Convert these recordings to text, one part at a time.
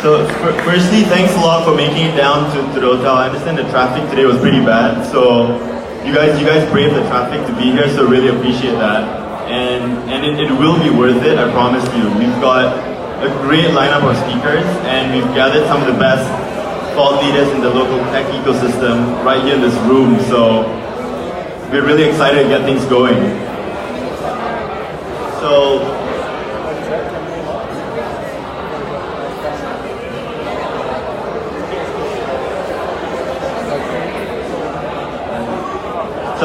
So firstly, thanks a lot for making it down to the hotel. I understand the traffic today was pretty bad, so you guys braved the traffic to be here, so really appreciate that. And it will be worth it, I promise you. We've got a great lineup of speakers, and we've gathered some of the best thought leaders in the local tech ecosystem right here in this room, so we're really excited to get things going. So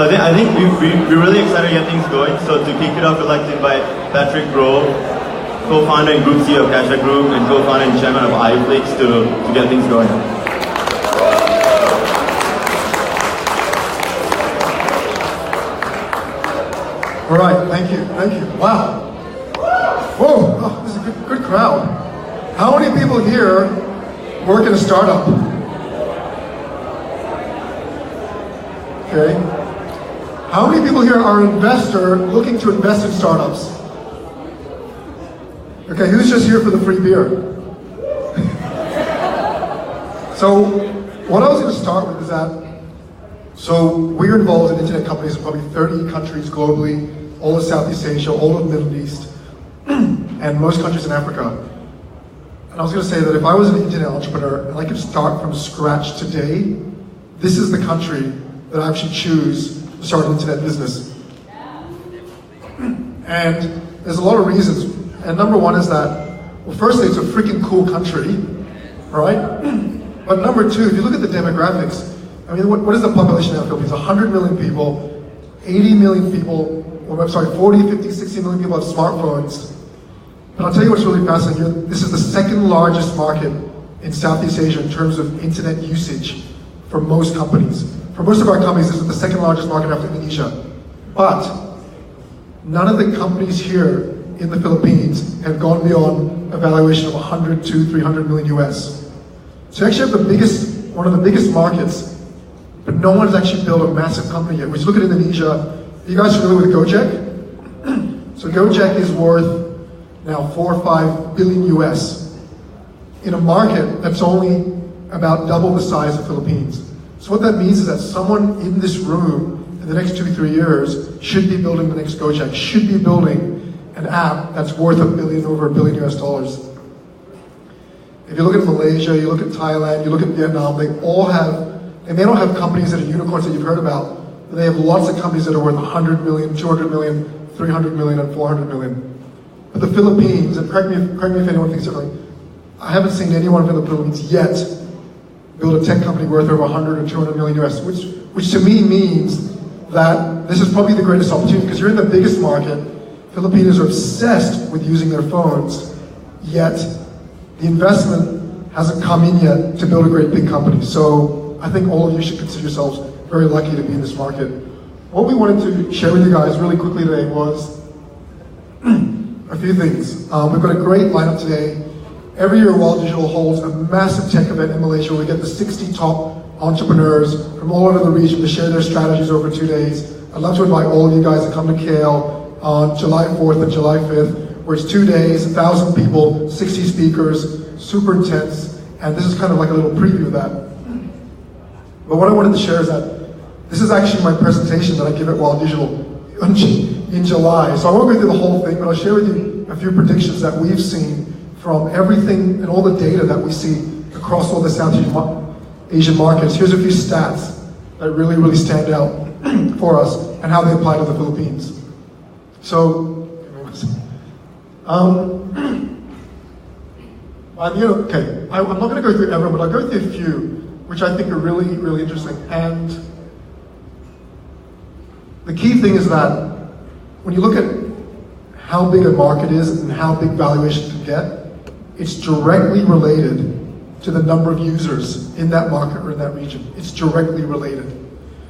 I think we're really excited to get things going. So to kick it off, I'd like to invite Patrick Grove, co-founder and group CEO of Catcha Group and co-founder and chairman of iflix to get things going. All right, thank you. Wow. Whoa, oh, this is a good crowd. How many people here work in a startup? Okay. How many people here are an investor looking to invest in startups? Okay, who's just here for the free beer? So, what I was going to start with is that, so we're involved in internet companies in probably 30 countries globally, all of Southeast Asia, all of the Middle East, and most countries in Africa. And I was going to say that if I was an internet entrepreneur and I could start from scratch today, this is the country that I actually choose to start an internet business. And there's a lot of reasons. And number one is that, well, firstly, it's a freaking cool country, right? But number two, if you look at the demographics, I mean, what is the population of the Philippines? 100 million people, 80 million people, or I'm sorry, 40, 50, 60 million people have smartphones. But I'll tell you what's really fascinating here. This is the second largest market in Southeast Asia in terms of internet usage for most companies. For most of our companies, this is the second largest market after Indonesia. But none of the companies here in the Philippines have gone beyond a valuation of 100 to 300 million US. So you actually have one of the biggest markets, but no one's actually built a massive company yet. When you look at Indonesia, are you guys familiar with Gojek? So Gojek is worth now 4 or 5 billion US in a market that's only about double the size of the Philippines. So what that means is that someone in this room in the next 2-3 years should be building the next Gojek, should be building an app that's worth over $1 billion US. If you look at Malaysia, you look at Thailand, you look at Vietnam, they all have, and they don't have companies that are unicorns that you've heard about, but they have lots of companies that are worth 100 million, 200 million, 300 million, and 400 million. But the Philippines, and correct me if anyone thinks differently, I haven't seen anyone in the Philippines yet build a tech company worth over 100 or 200 million US, which to me means that this is probably the greatest opportunity because you're in the biggest market. Filipinos are obsessed with using their phones, yet the investment hasn't come in yet to build a great big company. So I think all of you should consider yourselves very lucky to be in this market. What we wanted to share with you guys really quickly today was a few things. We've got a great lineup today. Every year, Wild Digital holds a massive tech event in Malaysia where we get the 60 top entrepreneurs from all over the region to share their strategies over 2 days. I'd love to invite all of you guys to come to KL on July 4th and July 5th, where it's 2 days, 1,000 people, 60 speakers, super intense, and this is kind of like a little preview of that. But what I wanted to share is that this is actually my presentation that I give at Wild Digital in July. So I won't go through the whole thing, but I'll share with you a few predictions that we've seen from everything and all the data that we see across all the South Asian markets. Here's a few stats that really stand out for us and how they apply to the Philippines. So, I'm not going to go through everyone, but I'll go through a few, which I think are really interesting. And the key thing is that when you look at how big a market is and how big valuation can get, it's directly related to the number of users in that market or in that region. It's directly related.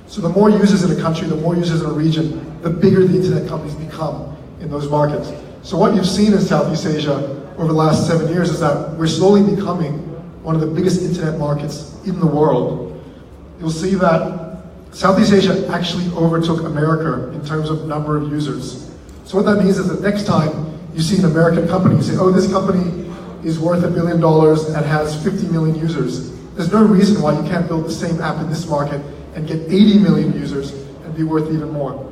So the more users in a country, the more users in a region, the bigger the internet companies become in those markets. So what you've seen in Southeast Asia over the last 7 years is that we're slowly becoming one of the biggest internet markets in the world. You'll see that Southeast Asia actually overtook America in terms of number of users. So what that means is that next time you see an American company, you say, oh, this company is worth $1 billion and has 50 million users. There's no reason why you can't build the same app in this market and get 80 million users and be worth even more.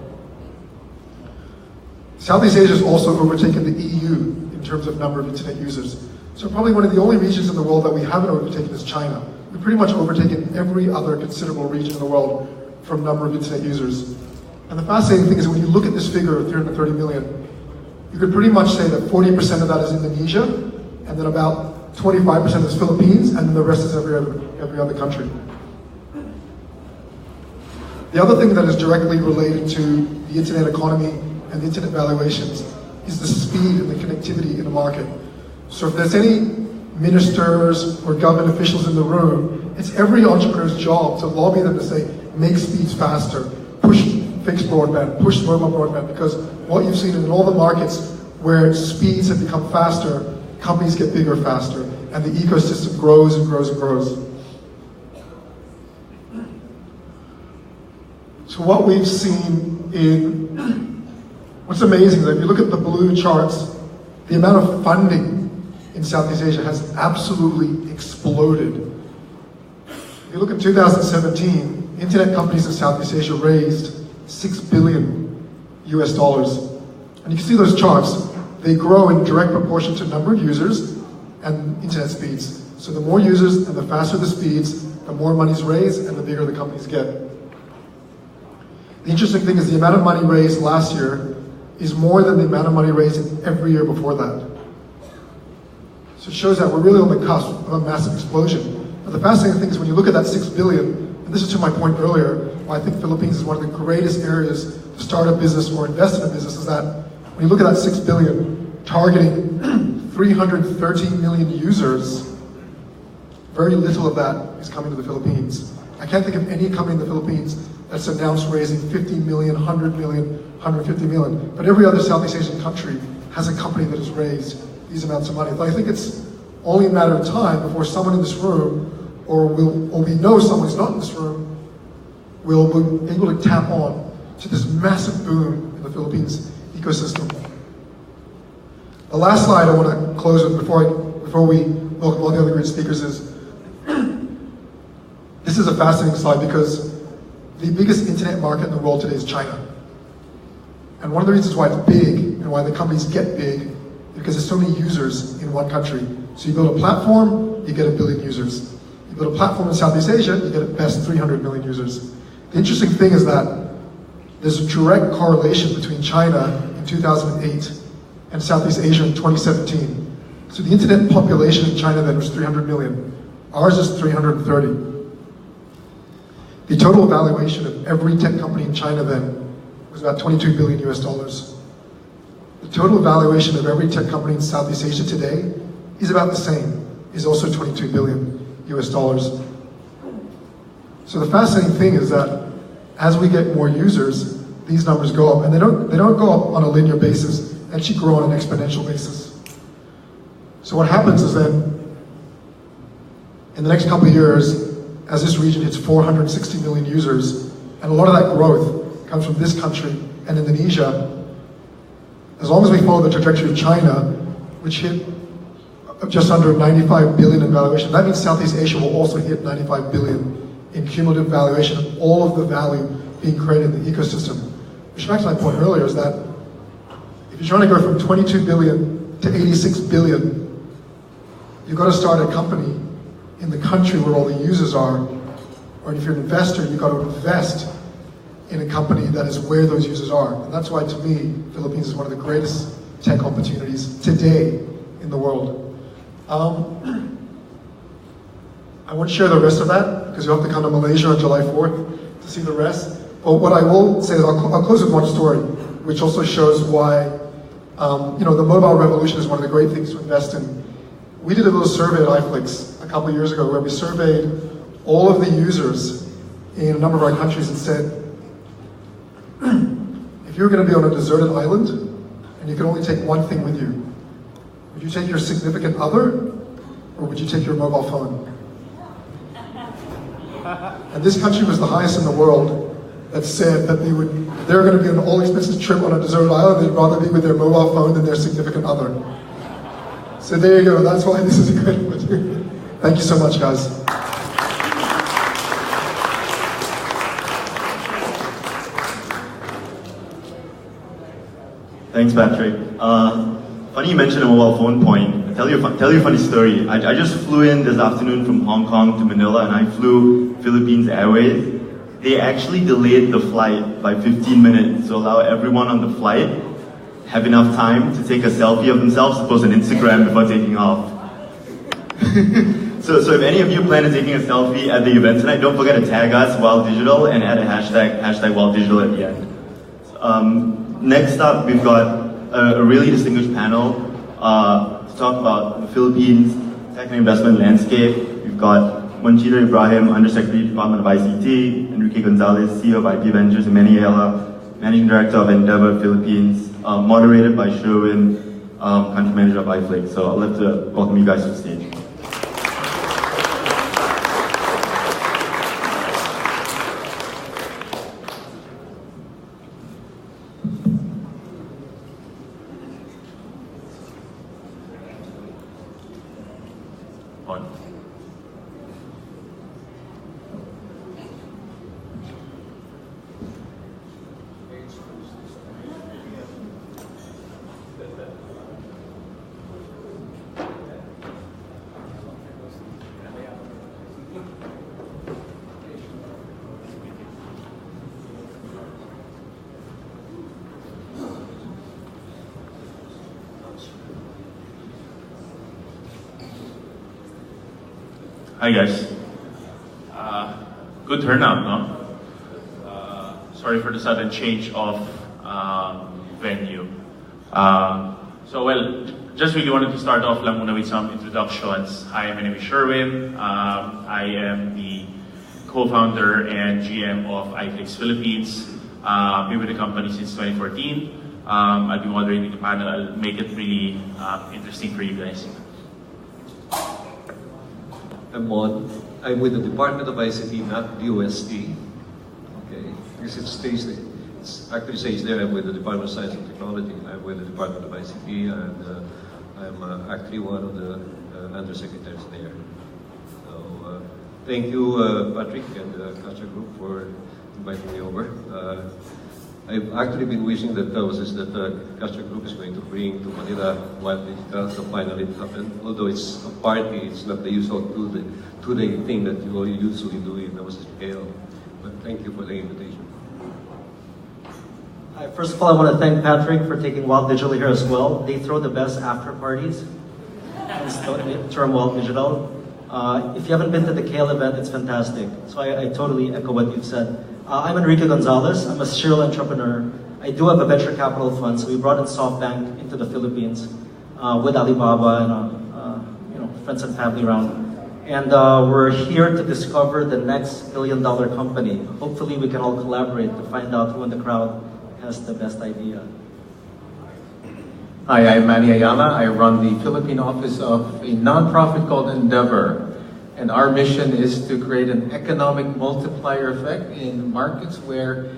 Southeast Asia has also overtaken the EU in terms of number of internet users. So probably one of the only regions in the world that we haven't overtaken is China. We've pretty much overtaken every other considerable region in the world from number of internet users. And the fascinating thing is when you look at this figure of 330 million, you could pretty much say that 40% of that is Indonesia, and then about 25% is Philippines, and then the rest is every other country. The other thing that is directly related to the internet economy and the internet valuations is the speed and the connectivity in the market. So if there's any ministers or government officials in the room, it's every entrepreneur's job to lobby them to say, make speeds faster, push fixed broadband, push mobile broadband, because what you've seen in all the markets where speeds have become faster, companies get bigger faster, and the ecosystem grows and grows and grows. So what we've seen what's amazing is that if you look at the blue charts, the amount of funding in Southeast Asia has absolutely exploded. If you look at 2017, internet companies in Southeast Asia raised $6 billion US. And you can see those charts. They grow in direct proportion to number of users and internet speeds. So the more users and the faster the speeds, the more money's raised and the bigger the companies get. The interesting thing is the amount of money raised last year is more than the amount of money raised in every year before that. So it shows that we're really on the cusp of a massive explosion. But the fascinating thing is when you look at that $6 billion, and this is to my point earlier, why I think Philippines is one of the greatest areas to start a business or invest in a business, is that when you look at that $6 billion, targeting 330 million users, very little of that is coming to the Philippines. I can't think of any company in the Philippines that's announced raising 50 million, 100 million, 150 million. But every other Southeast Asian country has a company that has raised these amounts of money. But I think it's only a matter of time before someone in this room, or we know someone who's not in this room, will be able to tap on to this massive boom in the Philippines ecosystem. The last slide I want to close with before we welcome all the other great speakers is, this is a fascinating slide because the biggest internet market in the world today is China. And one of the reasons why it's big and why the companies get big is because there's so many users in one country. So you build a platform, you get 1 billion users. You build a platform in Southeast Asia, you get at best 300 million users. The interesting thing is that there's a direct correlation between China in 2008 and Southeast Asia in 2017. So the internet population in China then was 300 million. Ours is 330. The total valuation of every tech company in China then was about 22 billion US dollars. The total valuation of every tech company in Southeast Asia today is about the same, is also 22 billion US dollars. So the fascinating thing is that as we get more users, these numbers go up, and they don't go up on a linear basis, they actually grow on an exponential basis. So what happens is then, in the next couple of years, as this region hits 460 million users, and a lot of that growth comes from this country and Indonesia, as long as we follow the trajectory of China, which hit just under 95 billion in valuation, that means Southeast Asia will also hit 95 billion in cumulative valuation of all of the value being created in the ecosystem. Which back to my point earlier is that if you're trying to go from 22 billion to 86 billion, you've got to start a company in the country where all the users are, or if you're an investor, you've got to invest in a company that is where those users are. And that's why, to me, Philippines is one of the greatest tech opportunities today in the world. I won't share the rest of that, because you'll have to come to Malaysia on July 4th to see the rest. But what I will say is I'll close with one story, which also shows why the mobile revolution is one of the great things to invest in. We did a little survey at iflix a couple of years ago where we surveyed all of the users in a number of our countries and said, if you're going to be on a deserted island and you can only take one thing with you, would you take your significant other or would you take your mobile phone? And this country was the highest in the world that said that they're going to be on an all-expenses trip on a deserted island, they'd rather be with their mobile phone than their significant other. So there you go. That's why this is a great material. Thank you so much, guys. Thanks, Patrick. Funny you mentioned a mobile phone point. I'll tell you a funny story. I just flew in this afternoon from Hong Kong to Manila, and I flew Philippines Airways. They actually delayed the flight by 15 minutes to allow everyone on the flight have enough time to take a selfie of themselves to post on Instagram before taking off. So if any of you plan on taking a selfie at the event tonight, don't forget to tag us Wild Digital and add a hashtag Wild Digital at the end. Next up, we've got a really distinguished panel to talk about the Philippines tech and investment landscape. We've got Monchito Ibrahim, Undersecretary, Department of ICT, Enrique Gonzalez, CEO of IP Ventures, and Manny Ayala, Managing Director of Endeavor Philippines, moderated by Sherwin, Country Manager of iflix. So I'd love to welcome you guys to the stage. Hi guys. Good turnout, no? Sorry for the sudden change of venue. Just really wanted to start off lang muna with some introductions. Hi, my name is Sherwin. I am the co-founder and GM of iflix Philippines. Been with the company since 2014. I'll be moderating the panel. I'll make it really interesting for you guys. I'm with the Department of ICT, not DOST. Okay, because it actually says there I'm with the Department of Science and Technology. I'm with the Department of ICT, and I'm actually one of the Undersecretaries there. So thank you, Patrick and the Catcha group for inviting me over. I've actually been wishing that Catcha group is going to bring to Manila Wild Digital, so finally it happened. Although it's a party, it's not the usual two-day thing that you all usually do in our scale. But thank you for the invitation. Hi, first of all, I want to thank Patrick for taking Wild Digital here as well. They throw the best after parties. Hence the term Wild Digital. If you haven't been to the Kale event, it's fantastic. So I totally echo what you've said. I'm Enrique Gonzalez. I'm a serial entrepreneur. I do have a venture capital fund, so we brought in SoftBank into the Philippines with Alibaba and friends and family around. And we're here to discover the next billion-dollar company. Hopefully we can all collaborate to find out who in the crowd has the best idea. Hi, I'm Manny Ayala. I run the Philippine office of a nonprofit called Endeavor. And our mission is to create an economic multiplier effect in markets where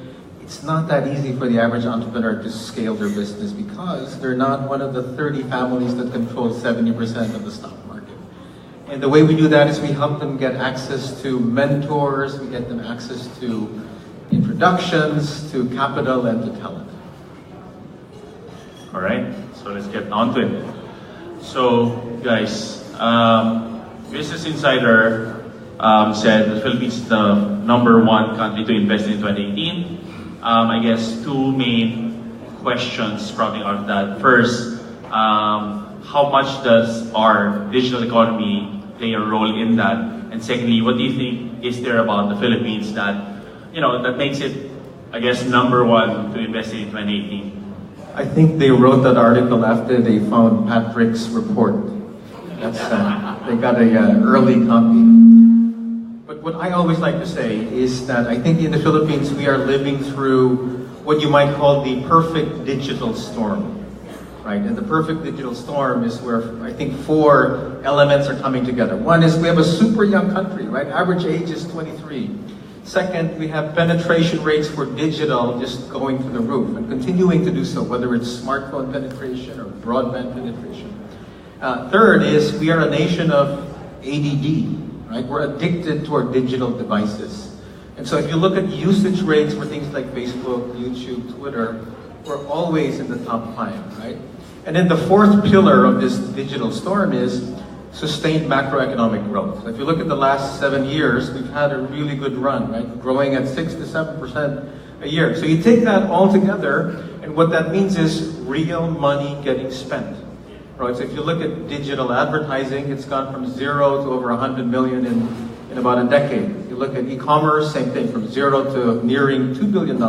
it's not that easy for the average entrepreneur to scale their business because they're not one of the 30 families that control 70% of the stock market. And the way we do that is we help them get access to mentors, we get them access to introductions, to capital, and to talent. All right, so let's get on to it. So, guys, Business Insider said the Philippines is the #1 country to invest in 2018. I guess two main questions sprouting out of that. First, how much does our digital economy play a role in that? And secondly, what do you think is there about the Philippines that, that makes it, I guess, #1 to invest in 2018? I think they wrote that article after they found Patrick's report. That's, they got an early copy. But what I always like to say is that I think in the Philippines we are living through what you might call the perfect digital storm, right? And the perfect digital storm is where I think 4 elements are coming together. One is we have a super young country, right? Average age is 23. Second, we have penetration rates for digital just going through the roof and continuing to do so, whether it's smartphone penetration or broadband penetration. Third is we are a nation of ADD, right? We're addicted to our digital devices. And so if you look at usage rates for things like Facebook, YouTube, Twitter, we're always in the top 5, right? And then the fourth pillar of this digital storm is sustained macroeconomic growth. So if you look at the last 7 years, we've had a really good run, right? Growing at 6 to 7% a year. So you take that all together, and what that means is real money getting spent. Right, so if you look at digital advertising, it's gone from 0 to over 100 million in about a decade. If you look at e-commerce, same thing, from 0 to nearing $2 billion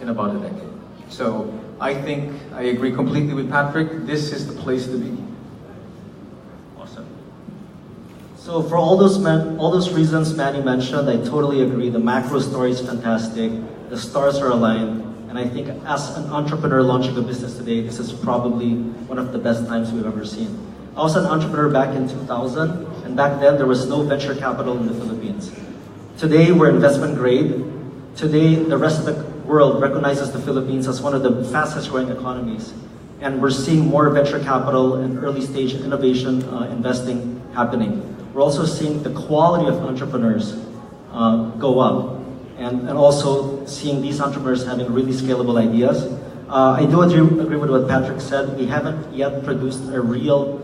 in about a decade. So I think I agree completely with Patrick. This is the place to be. Awesome. So for all those reasons Manny mentioned, I totally agree. The macro story is fantastic. The stars are aligned. And I think as an entrepreneur launching a business today, this is probably one of the best times we've ever seen. I was an entrepreneur back in 2000, and back then there was no venture capital in the Philippines. Today we're investment grade. Today the rest of the world recognizes the Philippines as one of the fastest growing economies. And we're seeing more venture capital and early stage innovation investing happening. We're also seeing the quality of entrepreneurs go up. And also seeing these entrepreneurs having really scalable ideas. I do agree with what Patrick said. We haven't yet produced a real,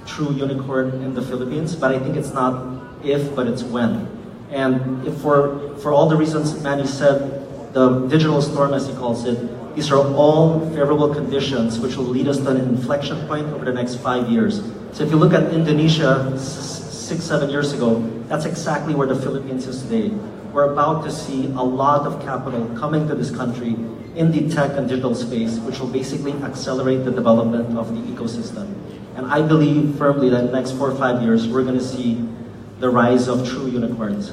true unicorn in the Philippines, but I think it's not if, but it's when. And if for all the reasons Manny said, the digital storm, as he calls it, these are all favorable conditions which will lead us to an inflection point over the next 5 years. So if you look at Indonesia 6-7 years ago, that's exactly where the Philippines is today. We're about to see a lot of capital coming to this country in the tech and digital space, which will basically accelerate the development of the ecosystem. And I believe firmly that in the next 4 or 5 years, we're going to see the rise of true unicorns.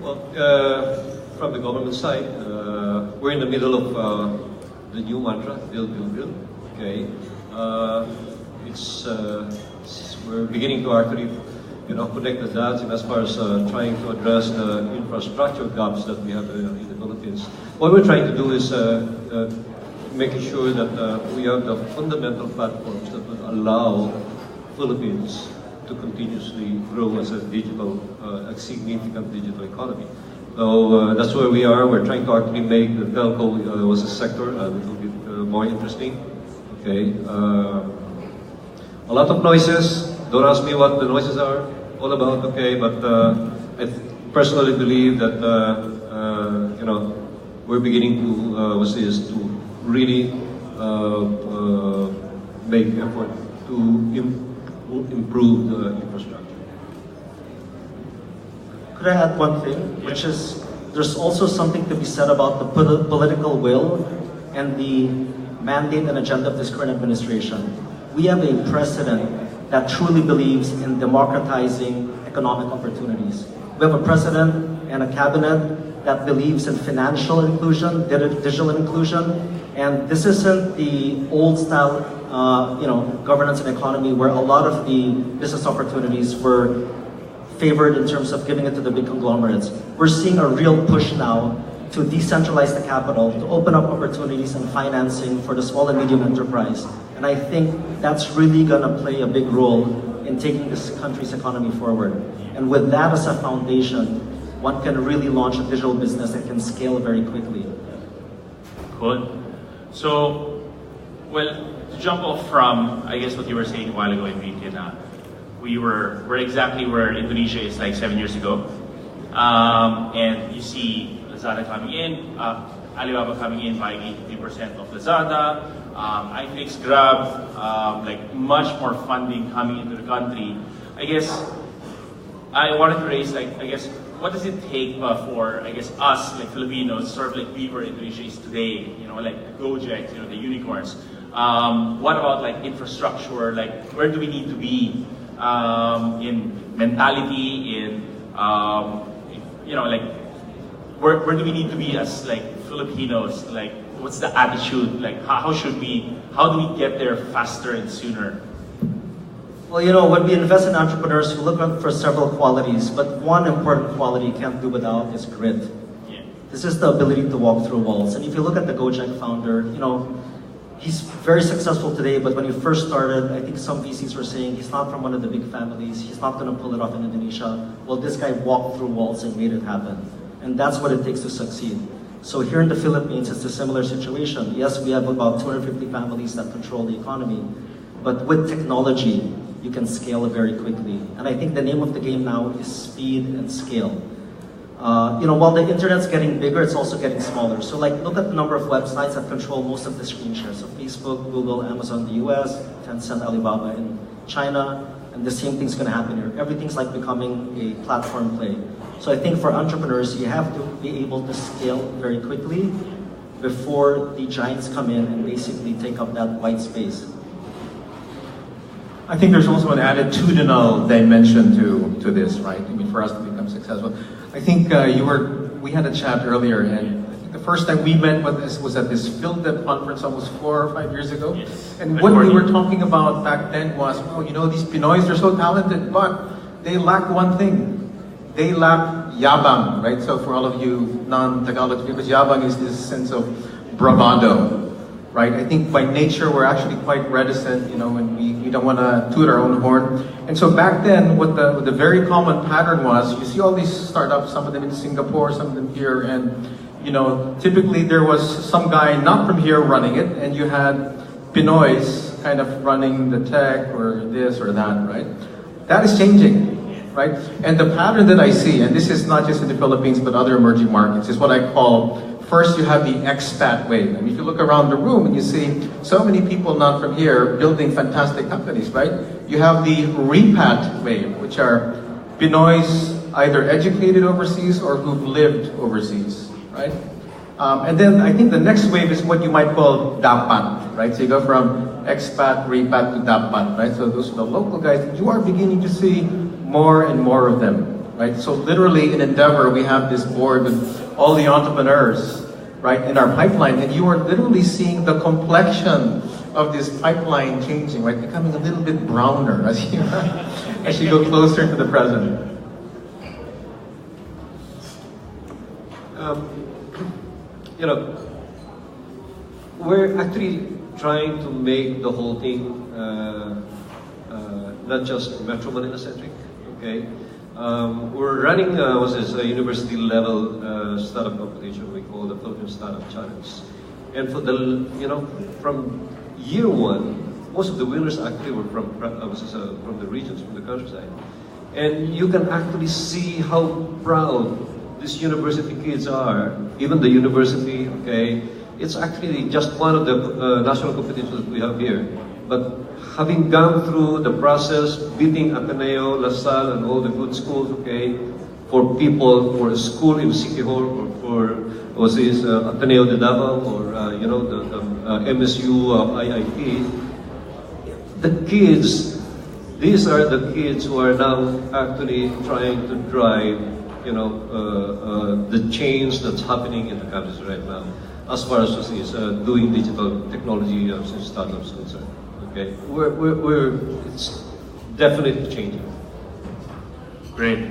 Well, from the government side, we're in the middle of the new mantra, build, build, build. Okay, we're beginning to actually, connect the dots as far as trying to address the infrastructure gaps that we have in the Philippines. What we're trying to do is making sure that we have the fundamental platforms that would allow Philippines to continuously grow as a significant digital economy. So that's where we are. We're trying to actually make the telco as a sector a little bit more interesting. Okay, a lot of noises. Don't ask me what the noises are all about. Okay, but I personally believe that we're beginning to really make effort to improve the infrastructure. Could I add one thing, which is there's also something to be said about the political will and the mandate and agenda of this current administration. We have a president that truly believes in democratizing economic opportunities. We have a president and a cabinet that believes in financial inclusion, digital inclusion, and this isn't the old style governance and economy where a lot of the business opportunities were favored in terms of giving it to the big conglomerates. We're seeing a real push now to decentralize the capital, to open up opportunities and financing for the small and medium enterprise. And I think that's really gonna play a big role in taking this country's economy forward. And with that as a foundation, one can really launch a digital business that can scale very quickly. Cool. So, well, to jump off from, I guess, what you were saying a while ago, Enrique, we're exactly where Indonesia is like 7 years ago. And you see Lazada coming in, Alibaba coming in, buying 80% of Lazada, iflix, Grab, like much more funding coming into the country. I guess I wanted to raise, what does it take for, us, like Filipinos, sort of like we were Indonesia is today, like Gojek, the unicorns. What about like infrastructure? Like, where do we need to be in mentality, where do we need to be as like Filipinos? Like, what's the attitude? Like, how do we get there faster and sooner? Well, when we invest in entrepreneurs, we look for several qualities, but one important quality you can't do without is grit. Yeah. This is the ability to walk through walls. And if you look at the Gojek founder, He's very successful today, but when he first started, I think some VCs were saying he's not from one of the big families, he's not going to pull it off in Indonesia. Well, this guy walked through walls and made it happen. And that's what it takes to succeed. So here in the Philippines, it's a similar situation. Yes, we have about 250 families that control the economy, but with technology, you can scale it very quickly. And I think the name of the game now is speed and scale. While the internet's getting bigger, it's also getting smaller. So like, look at the number of websites that control most of the screen share. So Facebook, Google, Amazon in the US, Tencent, Alibaba in China, and the same thing's gonna happen here. Everything's like becoming a platform play. So I think for entrepreneurs, you have to be able to scale very quickly before the giants come in and basically take up that white space. I think there's also an attitudinal dimension to this, right? I mean, for us to become successful. I think we had a chat earlier, and I think the first time we met with this was at this PhilDep conference almost 4 or 5 years ago. Yes. And what we were talking about back then was, these Pinoys are so talented, but they lack one thing. They lack yabang, right? So for all of you non-Tagalog speakers, yabang is this sense of bravado. Right? I think by nature we're actually quite reticent, and we don't want to toot our own horn. And so back then, what the very common pattern was, you see all these startups, some of them in Singapore, some of them here, and typically there was some guy not from here running it, and you had Pinoys kind of running the tech or this or that, right? That is changing, right? And the pattern that I see, and this is not just in the Philippines but other emerging markets, is what I call, first you have the expat wave. I mean, if you look around the room and you see so many people not from here building fantastic companies, right? You have the repat wave, which are Pinoys either educated overseas or who've lived overseas, right? And then I think the next wave is what you might call dapat, right? So you go from expat, repat to dapat, right? So those are the local guys. You are beginning to see more and more of them, right? So literally in Endeavor, we have this board with all the entrepreneurs, right, in our pipeline, and you are literally seeing the complexion of this pipeline changing, right, becoming a little bit browner as you go closer to the present. We're actually trying to make the whole thing not just Metro Manila centric, okay? We're running a university level startup competition we call the Philippine Startup Challenge, and for from year one, most of the winners actually were from the regions, from the countryside, and you can actually see how proud these university kids are. Even the university, okay, it's actually just one of the national competitions we have here, but having gone through the process, beating Ateneo, La Salle, and all the good schools, okay, for people, for a school in Sikihor, or for Ateneo de Davao, or the MSU IIT, the kids, these are the kids who are now actually trying to drive, the change that's happening in the countries right now, as far as doing digital technology startups concerned. Okay, it's definitely changing. Great.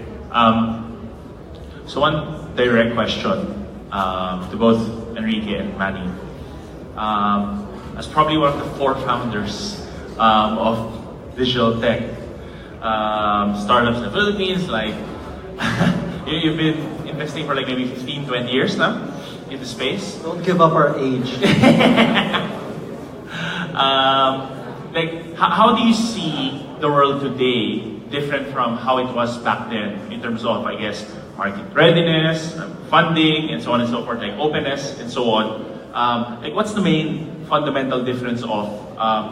So one direct question to both Enrique and Manny. As probably one of the 4 founders of digital tech startups in the Philippines, like you've been investing for like maybe 15, 20 years now in the space. Don't give up our age. How do you see the world today different from how it was back then in terms of, I guess, market readiness, funding, and so on and so forth, like openness and so on? What's the main fundamental difference of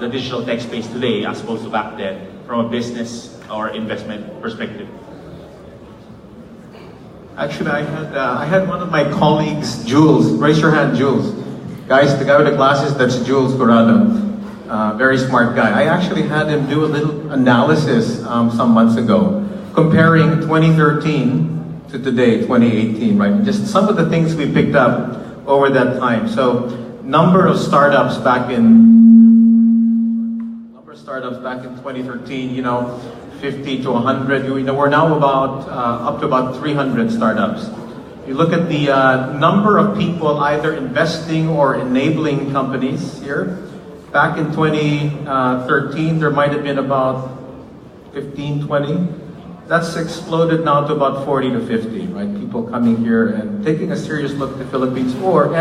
the digital tech space today as opposed to back then from a business or investment perspective? Actually, I had one of my colleagues, Jules. Raise your hand, Jules. Guys, the guy with the glasses, that's Jules Corrado. Very smart guy. I actually had him do a little analysis some months ago, comparing 2013 to today, 2018, right? Just some of the things we picked up over that time. So, number of startups back in 2013, 50 to 100. We're now about up to about 300 startups. You look at the number of people either investing or enabling companies here. Back in 2013, there might have been about 15, 20. That's exploded now to about 40 to 50, right? People coming here and taking a serious look at the Philippines or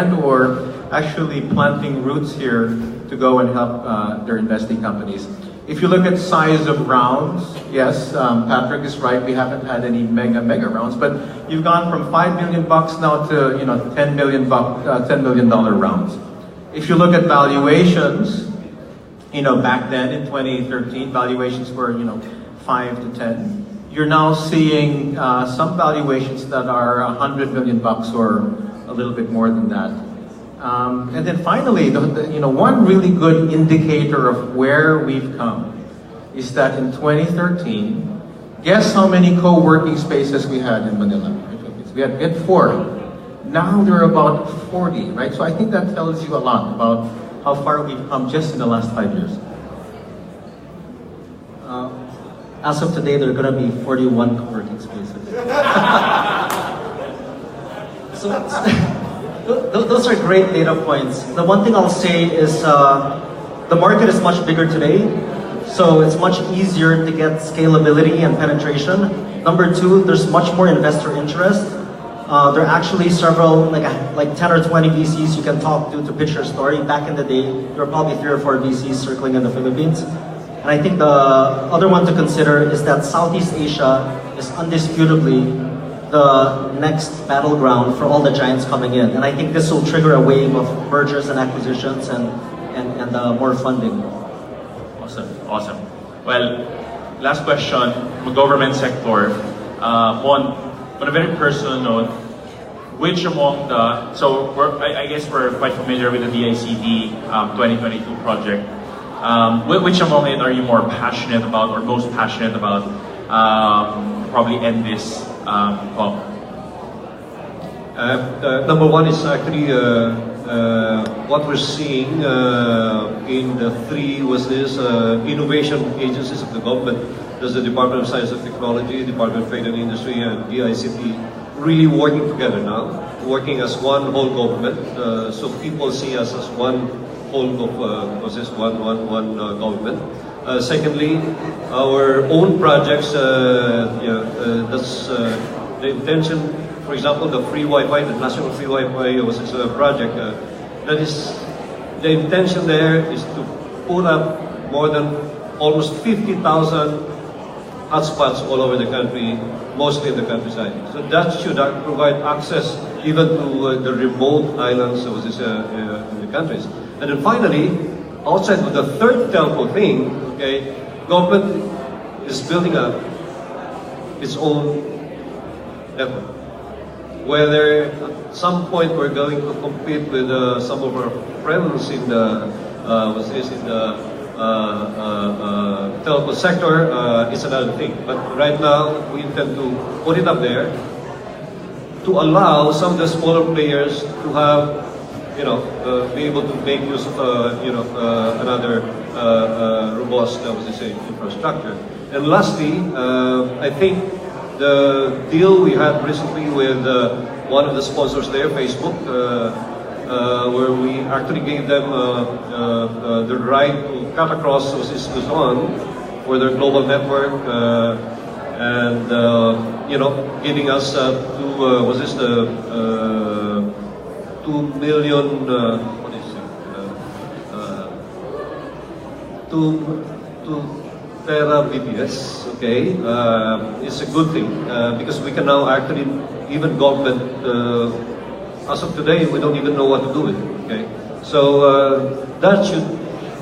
actually planting roots here to go and help their investing companies. If you look at size of rounds, yes, Patrick is right. We haven't had any mega rounds, but you've gone from $5 million now to $10 million rounds. If you look at valuations, back then in 2013, valuations were 5 to 10. You're now seeing some valuations that are $100 million or a little bit more than that. And then finally, one really good indicator of where we've come is that in 2013, guess how many co-working spaces we had in Manila? We had 4. Now there are about 40, right? So I think that tells you a lot about how far we've come just in the last 5 years. As of today, there are going to be 41 co-working spaces. So those are great data points. The one thing I'll say is the market is much bigger today, so it's much easier to get scalability and penetration. Number 2, there's much more investor interest. There are actually several, like 10 or 20 VCs you can talk to pitch your story. Back in the day, there were probably 3 or 4 VCs circling in the Philippines. And I think the other one to consider is that Southeast Asia is undisputably the next battleground for all the giants coming in. And I think this will trigger a wave of mergers and acquisitions and more funding. Awesome. Well, last question, government sector. On a very personal note, which among the, I guess we're quite familiar with the DICT 2022 project. Which among it are you more passionate about or most passionate about? Probably end this call. Number one is actually what we're seeing in the 3 innovation agencies of the government. There's the Department of Science and Technology, Department of Trade and Industry, and DICT really working together now, working as one whole government. So people see us as one whole one government. Secondly, our own projects, that's the intention. For example, the free Wi-Fi, the national free Wi-Fi was a project. That is, the intention there is to put up more than almost 50,000 hotspots all over the country, mostly in the countryside. So that should provide access even to the remote islands in the countries. And then finally, outside of the third telco thing, okay, government is building up its own network. Whether at some point we're going to compete with some of our friends in the telco sector, is another thing. But right now, we intend to put it up there to allow some of the smaller players to have, be able to make use of, another robust, infrastructure. And lastly, I think the deal we had recently with one of the sponsors there, Facebook, where we actually gave them the right to cut across Luzon for their global network, and giving us 2 million, 2 tera BPS, okay, it's a good thing, because we can now actually, even government, as of today, we don't even know what to do with it, okay? So that should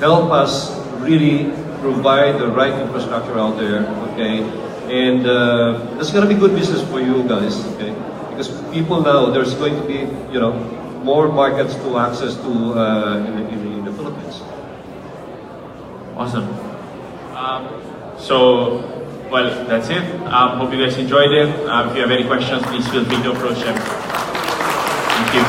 help us really provide the right infrastructure out there, okay? And that's going to be good business for you guys, okay? Because people now, there's going to be, more markets to access to in the Philippines. Awesome. Well, that's it. Hope you guys enjoyed it. If you have any questions, please feel free to approach them. Thank you.